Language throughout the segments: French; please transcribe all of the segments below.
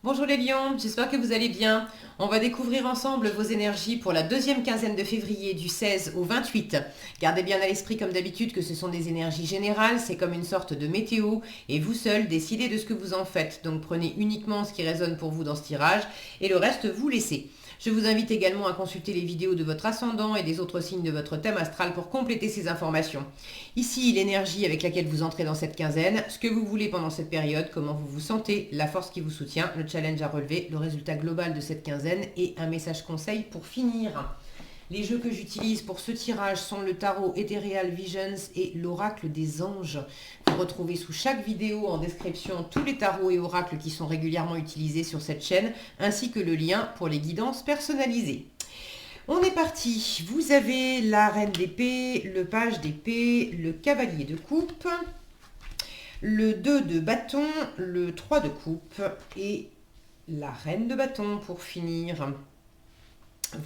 Bonjour les lions, j'espère que vous allez bien. On va découvrir ensemble vos énergies pour la deuxième quinzaine de février du 16 au 28. Gardez bien à l'esprit comme d'habitude que ce sont des énergies générales, c'est comme une sorte de météo et vous seul décidez de ce que vous en faites. Donc prenez uniquement ce qui résonne pour vous dans ce tirage et le reste vous laissez. Je vous invite également à consulter les vidéos de votre ascendant et des autres signes de votre thème astral pour compléter ces informations. Ici, l'énergie avec laquelle vous entrez dans cette quinzaine, ce que vous voulez pendant cette période, comment vous vous sentez, la force qui vous soutient, le challenge à relever, le résultat global de cette quinzaine et un message conseil pour finir. Les jeux que j'utilise pour ce tirage sont le tarot Ethereal Visions et l'oracle des anges. Vous retrouvez sous chaque vidéo en description tous les tarots et oracles qui sont régulièrement utilisés sur cette chaîne, ainsi que le lien pour les guidances personnalisées. On est parti. Vous avez la reine d'épée, le page d'épée, le cavalier de coupe, le 2 de bâton, le 3 de coupe et la reine de bâton pour finir.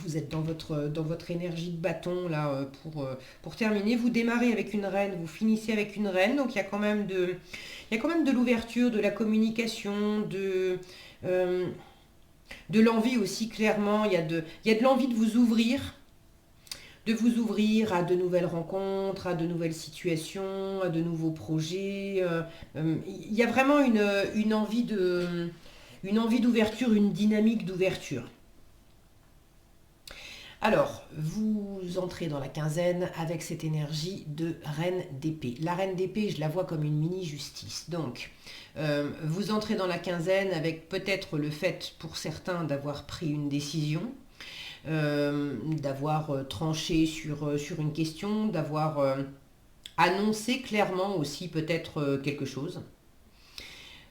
Vous êtes dans votre énergie de bâton là pour terminer. Vous démarrez avec une reine, vous finissez avec une reine. Donc il y a quand même de l'ouverture, de la communication, de l'envie aussi clairement. Il y a de l'envie de vous ouvrir à de nouvelles rencontres, à de nouvelles situations, à de nouveaux projets. Il y a vraiment une envie d'ouverture, une dynamique d'ouverture. Alors, vous entrez dans la quinzaine avec cette énergie de reine d'épée. La reine d'épée, je la vois comme une mini-justice. Donc, vous entrez dans la quinzaine avec peut-être le fait pour certains d'avoir pris une décision, d'avoir tranché sur une question, d'avoir annoncé clairement aussi peut-être quelque chose.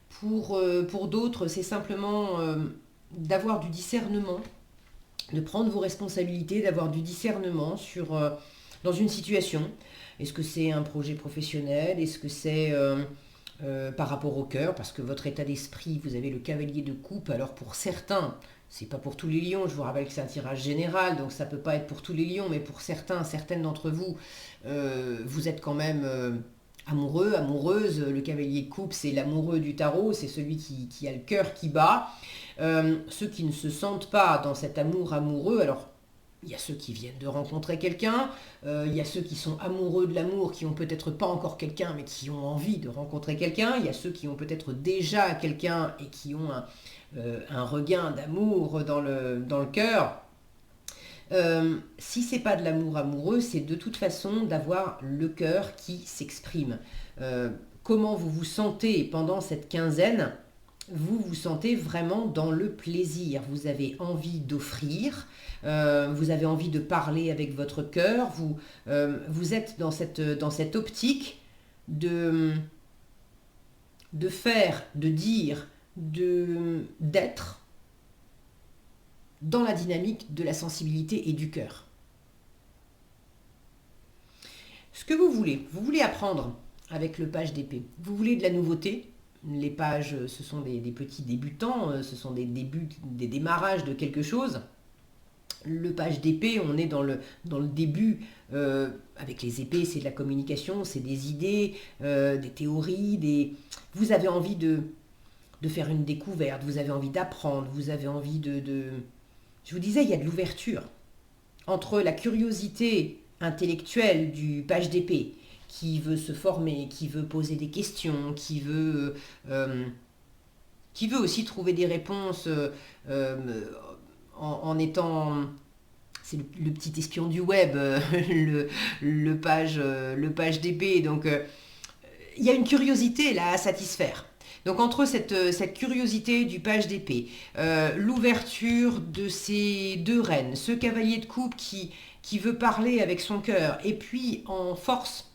Pour d'autres, c'est simplement d'avoir du discernement, de prendre vos responsabilités, d'avoir du discernement dans une situation. Est-ce que c'est un projet professionnel? Est-ce que c'est par rapport au cœur? Parce que votre état d'esprit, vous avez le cavalier de coupe. Alors pour certains, c'est pas pour tous les lions, je vous rappelle que c'est un tirage général, donc ça peut pas être pour tous les lions, mais pour certaines d'entre vous, vous êtes quand même amoureux, amoureuse. Le cavalier de coupe, c'est l'amoureux du tarot, c'est celui qui a le cœur qui bat. Ceux qui ne se sentent pas dans cet amour amoureux, alors il y a ceux qui viennent de rencontrer quelqu'un, il y a ceux qui sont amoureux de l'amour, qui ont peut-être pas encore quelqu'un, mais qui ont envie de rencontrer quelqu'un, il y a ceux qui ont peut-être déjà quelqu'un et qui ont un regain d'amour dans le cœur. Si c'est pas de l'amour amoureux, c'est de toute façon d'avoir le cœur qui s'exprime. Comment vous vous sentez pendant cette quinzaine? Vous vous sentez vraiment dans le plaisir, vous avez envie d'offrir, vous avez envie de parler avec votre cœur, vous êtes dans cette optique de faire, de dire, d'être dans la dynamique de la sensibilité et du cœur. Ce que vous voulez apprendre avec le page d'épée, vous voulez de la nouveauté. Les pages, ce sont des petits débutants, ce sont des débuts, des démarrages de quelque chose. Le page d'épée, on est dans le début, avec les épées, c'est de la communication, c'est des idées, des théories, vous avez envie de faire une découverte, vous avez envie d'apprendre, vous avez envie Je vous disais, il y a de l'ouverture entre la curiosité intellectuelle du page d'épée, qui veut se former, qui veut poser des questions, qui veut aussi trouver des réponses en étant... C'est le petit espion du web, le page d'épée. Donc, il y a une curiosité là à satisfaire. Donc entre cette curiosité du page d'épée, l'ouverture de ces deux reines, ce cavalier de coupe qui veut parler avec son cœur, et puis en force,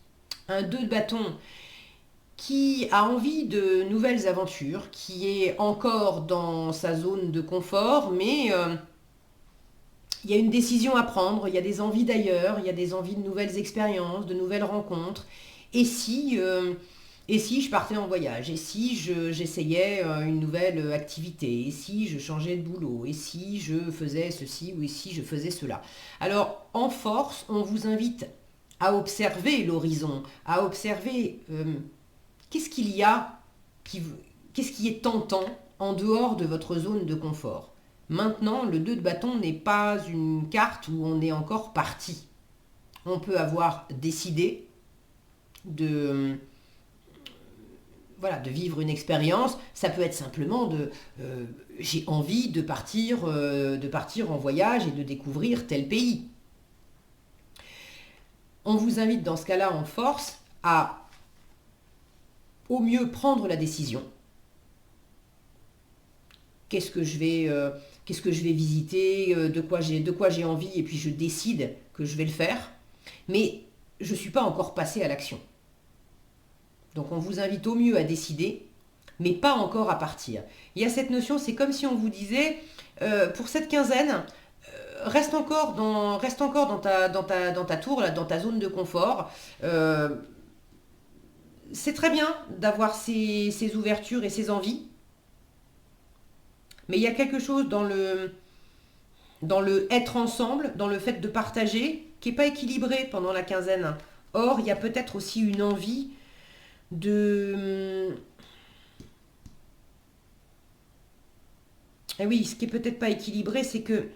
un 2 de bâton qui a envie de nouvelles aventures, qui est encore dans sa zone de confort, mais il y a une décision à prendre, il y a des envies d'ailleurs, il y a des envies de nouvelles expériences, de nouvelles rencontres. Et si je partais en voyage? Et si j'essayais une nouvelle activité? Et si je changeais de boulot? Et si je faisais ceci? Ou et si je faisais cela? Alors, en force, on vous invite à observer l'horizon, à observer qu'est-ce qu'il y a, qu'est-ce qui est tentant en dehors de votre zone de confort. Maintenant, le 2 de bâton n'est pas une carte où on est encore parti. On peut avoir décidé de, voilà, de vivre une expérience. Ça peut être simplement j'ai envie de partir en voyage et de découvrir tel pays. On vous invite dans ce cas-là en force à au mieux prendre la décision. Qu'est-ce que je vais visiter, de quoi j'ai envie, et puis je décide que je vais le faire. Mais je ne suis pas encore passé à l'action. Donc on vous invite au mieux à décider, mais pas encore à partir. Il y a cette notion, c'est comme si on vous disait, pour cette quinzaine, reste encore dans ta tour, là, dans ta zone de confort. C'est très bien d'avoir ces ouvertures et ces envies, mais il y a quelque chose dans le être ensemble, dans le fait de partager, qui n'est pas équilibré pendant la quinzaine. Or, il y a peut-être aussi une envie de... Et oui, ce qui est peut-être pas équilibré, c'est que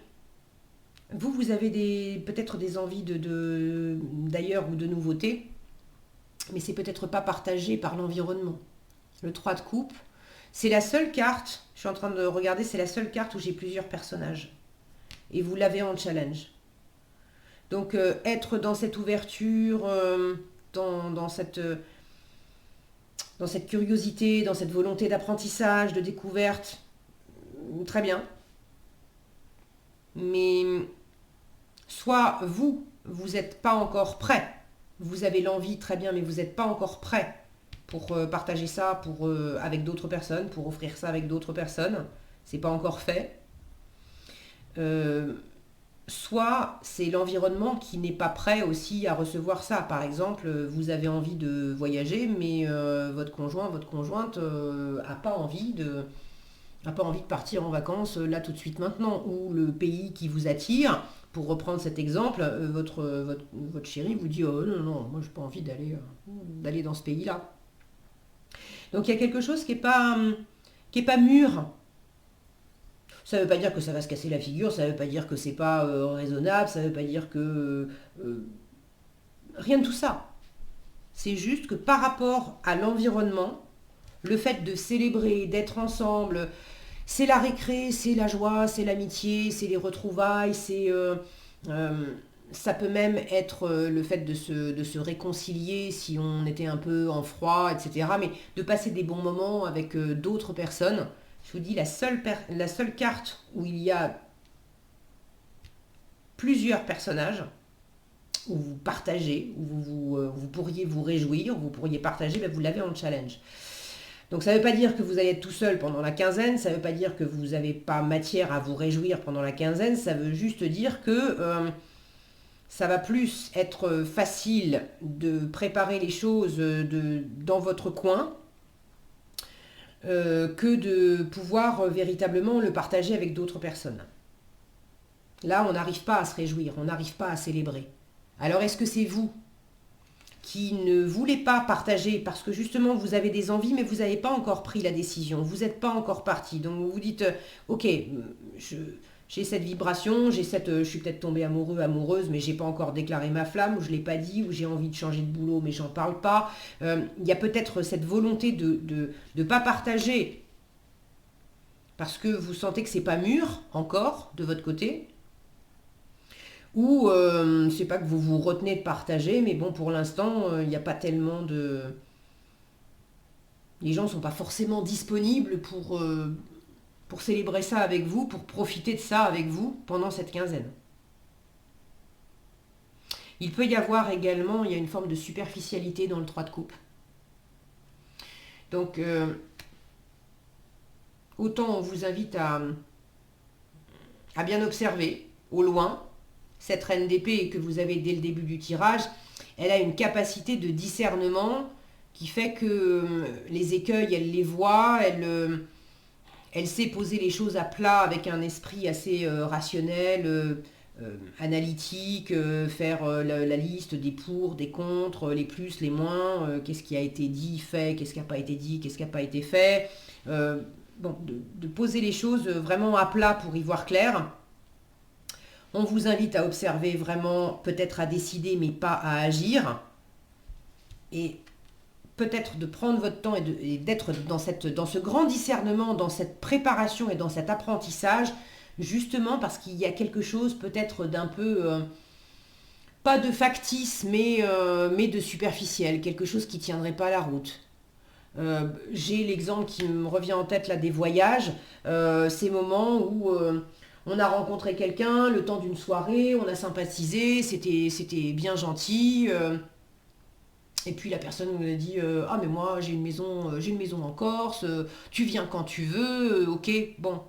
vous avez peut-être des envies d'ailleurs ou de nouveautés, mais c'est peut-être pas partagé par l'environnement. Le 3 de coupe, c'est la seule carte, je suis en train de regarder, c'est la seule carte où j'ai plusieurs personnages. Et vous l'avez en challenge. Donc être dans cette ouverture, dans cette curiosité, dans cette volonté d'apprentissage, de découverte, très bien. Mais soit vous n'êtes pas encore prêt, vous avez l'envie, très bien, mais vous n'êtes pas encore prêt pour partager ça avec d'autres personnes, pour offrir ça avec d'autres personnes. C'est pas encore fait. Soit c'est l'environnement qui n'est pas prêt aussi à recevoir ça. Par exemple, vous avez envie de voyager, mais votre conjoint, votre conjointe n'a pas envie de partir en vacances là tout de suite maintenant. Ou le pays qui vous attire, pour reprendre cet exemple, votre chéri vous dit oh non, non, moi j'ai pas envie d'aller dans ce pays-là. Donc il y a quelque chose qui est pas mûr. Ça ne veut pas dire que ça va se casser la figure, ça ne veut pas dire que c'est pas raisonnable, ça ne veut pas dire que... rien de tout ça. C'est juste que par rapport à l'environnement, le fait de célébrer, d'être ensemble, c'est la récré, c'est la joie, c'est l'amitié, c'est les retrouvailles, ça peut même être le fait de se réconcilier si on était un peu en froid, etc. Mais de passer des bons moments avec d'autres personnes. Je vous dis, la seule carte où il y a plusieurs personnages, où vous partagez, où vous pourriez vous réjouir, où vous pourriez partager, ben vous l'avez en challenge. Donc ça ne veut pas dire que vous allez être tout seul pendant la quinzaine, ça ne veut pas dire que vous n'avez pas matière à vous réjouir pendant la quinzaine, ça veut juste dire que ça va plus être facile de préparer les choses dans votre coin, que de pouvoir véritablement le partager avec d'autres personnes. Là, on n'arrive pas à se réjouir, on n'arrive pas à célébrer. Alors, est-ce que c'est vous qui ne voulez pas partager parce que justement vous avez des envies, mais vous n'avez pas encore pris la décision, vous n'êtes pas encore parti, donc vous vous dites, ok, j'ai cette vibration, je suis peut-être tombée amoureux, amoureuse, mais j'ai pas encore déclaré ma flamme, ou je l'ai pas dit, ou j'ai envie de changer de boulot, mais j'en parle pas. Il y a peut-être cette volonté de pas partager parce que vous sentez que c'est pas mûr encore de votre côté, ou c'est pas que vous vous retenez de partager, mais bon, pour l'instant, il n'y a pas tellement de... Les gens ne sont pas forcément disponibles pour célébrer ça avec vous, pour profiter de ça avec vous pendant cette quinzaine. Il peut y avoir également, il y a une forme de superficialité dans le 3 de coupe. Donc, autant on vous invite à bien observer au loin. Cette reine d'épée que vous avez dès le début du tirage, elle a une capacité de discernement qui fait que les écueils, elle les voit, elle sait poser les choses à plat avec un esprit assez rationnel, analytique, faire la liste des pour, des contre, les plus, les moins, qu'est-ce qui a été dit, fait, qu'est-ce qui n'a pas été dit, qu'est-ce qui n'a pas été fait. bon, de poser les choses vraiment à plat pour y voir clair. On vous invite à observer vraiment, peut-être à décider, mais pas à agir. Et peut-être de prendre votre temps et d'être dans ce grand discernement, dans cette préparation et dans cet apprentissage, justement parce qu'il y a quelque chose peut-être d'un peu, pas de factice, mais de superficiel, quelque chose qui ne tiendrait pas la route. J'ai l'exemple qui me revient en tête là des voyages, ces moments où on a rencontré quelqu'un le temps d'une soirée, on a sympathisé, c'était bien gentil, et puis la personne nous a dit ah mais moi j'ai une maison en Corse, tu viens quand tu veux, ok, bon,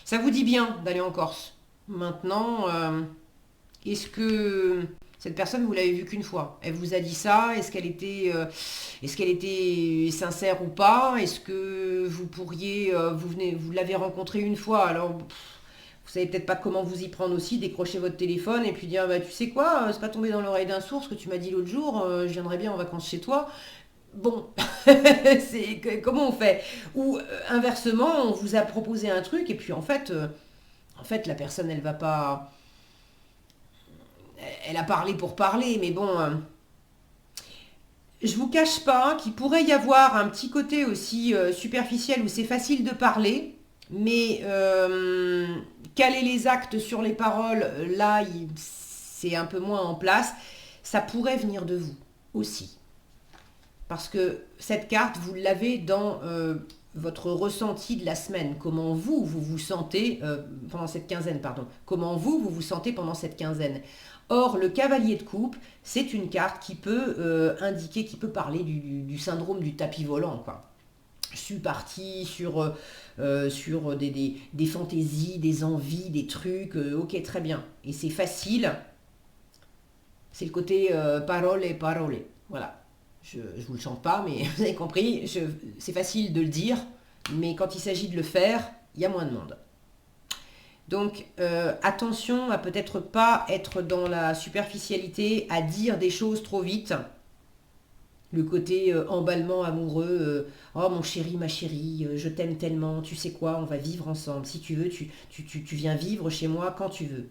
ça vous dit bien d'aller en Corse. Maintenant, est-ce que cette personne, vous l'avez vue qu'une fois? Elle vous a dit ça? Est-ce qu'elle était sincère ou pas? Est-ce que vous pourriez, vous l'avez rencontrée une fois, alors vous savez peut-être pas comment vous y prendre aussi, décrocher votre téléphone et puis dire bah tu sais quoi, c'est pas tombé dans l'oreille d'un sourd ce que tu m'as dit l'autre jour, je viendrai bien en vacances chez toi. Bon, comment on fait? Ou inversement, on vous a proposé un truc et puis en fait la personne elle va pas, elle a parlé pour parler, mais bon, je vous cache pas qu'il pourrait y avoir un petit côté aussi superficiel où c'est facile de parler, mais caler les actes sur les paroles, là, c'est un peu moins en place. Ça pourrait venir de vous aussi. Parce que cette carte, vous l'avez dans votre ressenti de la semaine. Comment vous sentez pendant cette quinzaine, pardon. Comment vous sentez pendant cette quinzaine. Or, le cavalier de coupe, c'est une carte qui peut indiquer, qui peut parler du syndrome du tapis volant, quoi. Je suis partie sur des fantaisies, des envies, des trucs, ok, très bien. Et c'est facile, c'est le côté parole et parole. Voilà. Je ne vous le chante pas, mais vous avez compris, c'est facile de le dire, mais quand il s'agit de le faire, il y a moins de monde. Donc attention à peut-être pas être dans la superficialité, à dire des choses trop vite. Le côté emballement amoureux, oh mon chéri, ma chérie, je t'aime tellement, tu sais quoi, on va vivre ensemble. Si tu veux, tu viens vivre chez moi quand tu veux.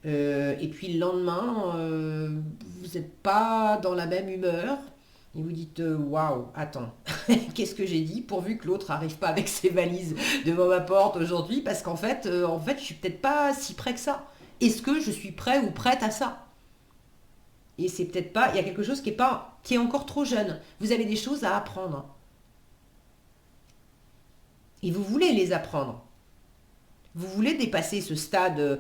Et puis le lendemain, vous n'êtes pas dans la même humeur. Et vous dites waouh, attends, qu'est-ce que j'ai dit pourvu que l'autre n'arrive pas avec ses valises devant ma porte aujourd'hui parce qu'en fait, je suis peut-être pas si près que ça. Est-ce que je suis prêt ou prête à ça? Et c'est peut-être pas, il y a quelque chose qui est encore trop jeune. Vous avez des choses à apprendre. Et vous voulez les apprendre. Vous voulez dépasser ce stade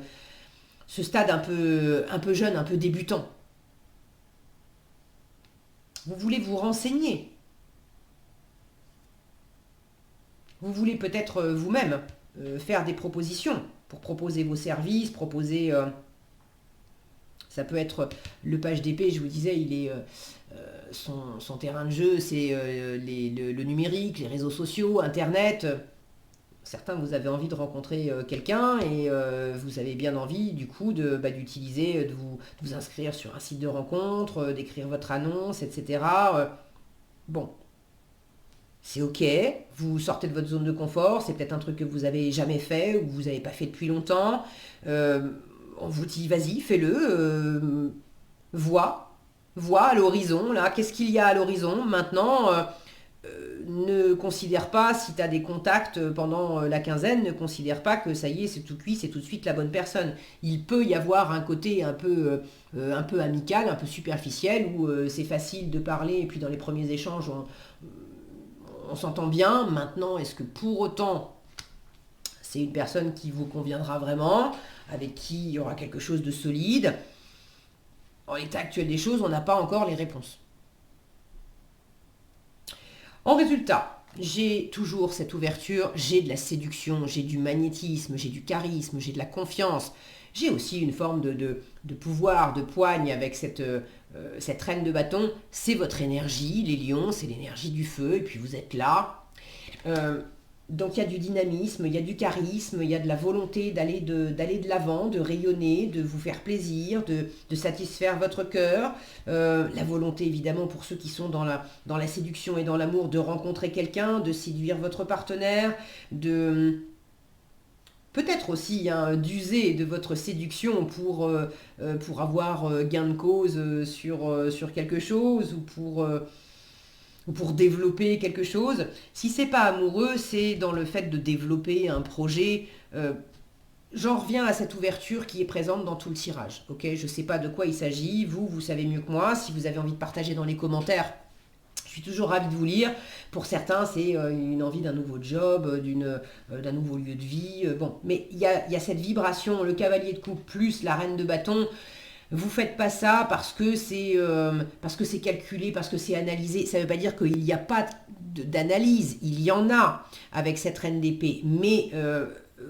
un peu jeune, un peu débutant. Vous voulez vous renseigner. Vous voulez peut-être vous-même faire des propositions pour proposer vos services, proposer... ça peut être le page d'épée, je vous disais, il est son terrain de jeu, c'est le numérique, les réseaux sociaux, Internet. Certains, vous avez envie de rencontrer quelqu'un et vous avez bien envie, du coup, d'utiliser, de vous inscrire sur un site de rencontre, d'écrire votre annonce, etc. Bon, c'est ok, vous sortez de votre zone de confort, c'est peut-être un truc que vous avez jamais fait ou que vous n'avez pas fait depuis longtemps. On vous dit, vas-y, fais-le, vois à l'horizon, là, qu'est-ce qu'il y a à l'horizon. Maintenant, ne considère pas, si tu as des contacts pendant la quinzaine, ne considère pas que ça y est, c'est tout cuit, c'est tout de suite la bonne personne. Il peut y avoir un côté un peu amical, un peu superficiel, où c'est facile de parler, et puis dans les premiers échanges, on s'entend bien. Maintenant, est-ce que pour autant, c'est une personne qui vous conviendra vraiment, avec qui il y aura quelque chose de solide? En l'état actuel des choses, on n'a pas encore les réponses. En résultat, j'ai toujours cette ouverture, j'ai de la séduction, j'ai du magnétisme, j'ai du charisme, j'ai de la confiance. J'ai aussi une forme de pouvoir, de poigne avec cette reine de bâton. C'est votre énergie, les lions, c'est l'énergie du feu, et puis vous êtes là. Donc il y a du dynamisme, il y a du charisme, il y a de la volonté d'aller de l'avant, de rayonner, de vous faire plaisir, de satisfaire votre cœur. La volonté évidemment pour ceux qui sont dans la séduction et dans l'amour de rencontrer quelqu'un, de séduire votre partenaire, de peut-être aussi hein, d'user de votre séduction pour avoir gain de cause sur quelque chose ou pour développer quelque chose. Si c'est pas amoureux, c'est dans le fait de développer un projet. J'en reviens à cette ouverture qui est présente dans tout le tirage. Ok, je ne sais pas de quoi il s'agit. Vous savez mieux que moi. Si vous avez envie de partager dans les commentaires, je suis toujours ravie de vous lire. Pour certains, c'est une envie d'un nouveau job, d'un nouveau lieu de vie. Bon, mais il y a cette vibration, le cavalier de coupe plus la reine de bâton. Vous faites pas ça parce que c'est calculé, parce que c'est analysé. Ça ne veut pas dire qu'il n'y a pas d'analyse. Il y en a avec cette reine d'épée. Mais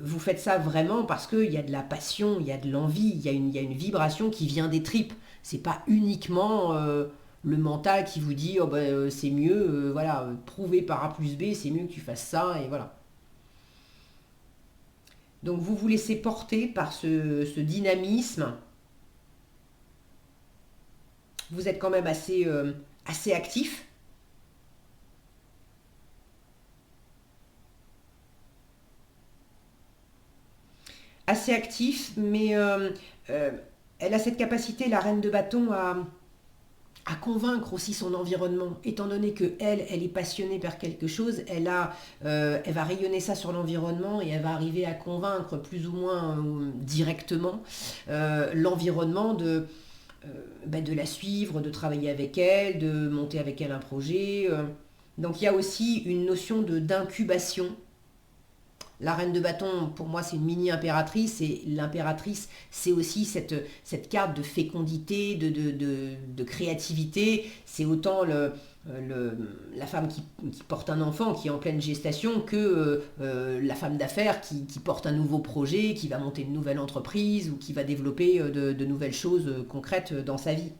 vous faites ça vraiment parce qu'il y a de la passion, il y a de l'envie, il y a une vibration qui vient des tripes. C'est pas uniquement le mental qui vous dit oh ben, c'est mieux, voilà, prouvé par A plus B, c'est mieux que tu fasses ça, et voilà. Donc vous vous laissez porter par ce dynamisme. Vous êtes quand même assez actif. Assez actif, mais elle a cette capacité, la reine de bâton, à convaincre aussi son environnement. Étant donné que elle est passionnée par quelque chose, elle va rayonner ça sur l'environnement et elle va arriver à convaincre plus ou moins directement l'environnement de la suivre, de travailler avec elle, de monter avec elle un projet. Donc il y a aussi une notion d'incubation. La reine de bâton, pour moi, c'est une mini-impératrice, et l'impératrice, c'est aussi cette carte de fécondité, de créativité. C'est autant la femme qui porte un enfant, qui est en pleine gestation, que la femme d'affaires qui porte un nouveau projet, qui va monter une nouvelle entreprise ou qui va développer de nouvelles choses concrètes dans sa vie.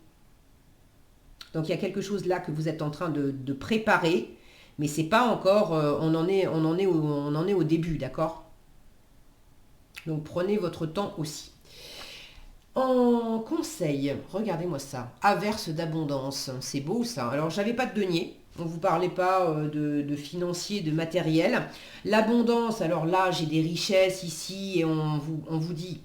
Donc il y a quelque chose là que vous êtes en train de préparer, mais c'est pas encore, on en est au début, d'accord? Donc prenez votre temps aussi. En conseil, regardez-moi ça, averse d'abondance, c'est beau ça. Alors j'avais pas de denier, on ne vous parlait pas de financier, de matériel. L'abondance, alors là j'ai des richesses ici et on vous dit,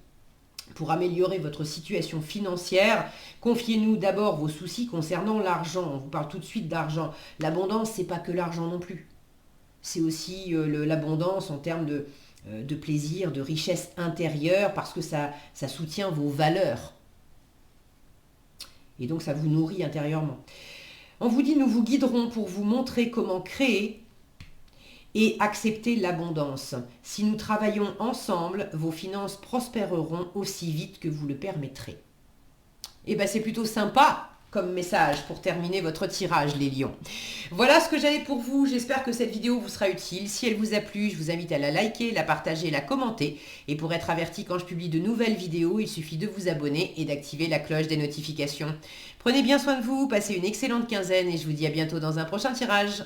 pour améliorer votre situation financière, confiez-nous d'abord vos soucis concernant l'argent. On vous parle tout de suite d'argent. L'abondance, c'est pas que l'argent non plus. C'est aussi l'abondance en termes de plaisir, de richesse intérieure, parce que ça soutient vos valeurs. Et donc ça vous nourrit intérieurement. On vous dit, nous vous guiderons pour vous montrer comment créer et accepter l'abondance. Si nous travaillons ensemble, vos finances prospéreront aussi vite que vous le permettrez. Et bien c'est plutôt sympa comme message pour terminer votre tirage, les lions. Voilà ce que j'avais pour vous. J'espère que cette vidéo vous sera utile. Si elle vous a plu, je vous invite à la liker, la partager, la commenter. Et pour être averti quand je publie de nouvelles vidéos, il suffit de vous abonner et d'activer la cloche des notifications. Prenez bien soin de vous, passez une excellente quinzaine et je vous dis à bientôt dans un prochain tirage.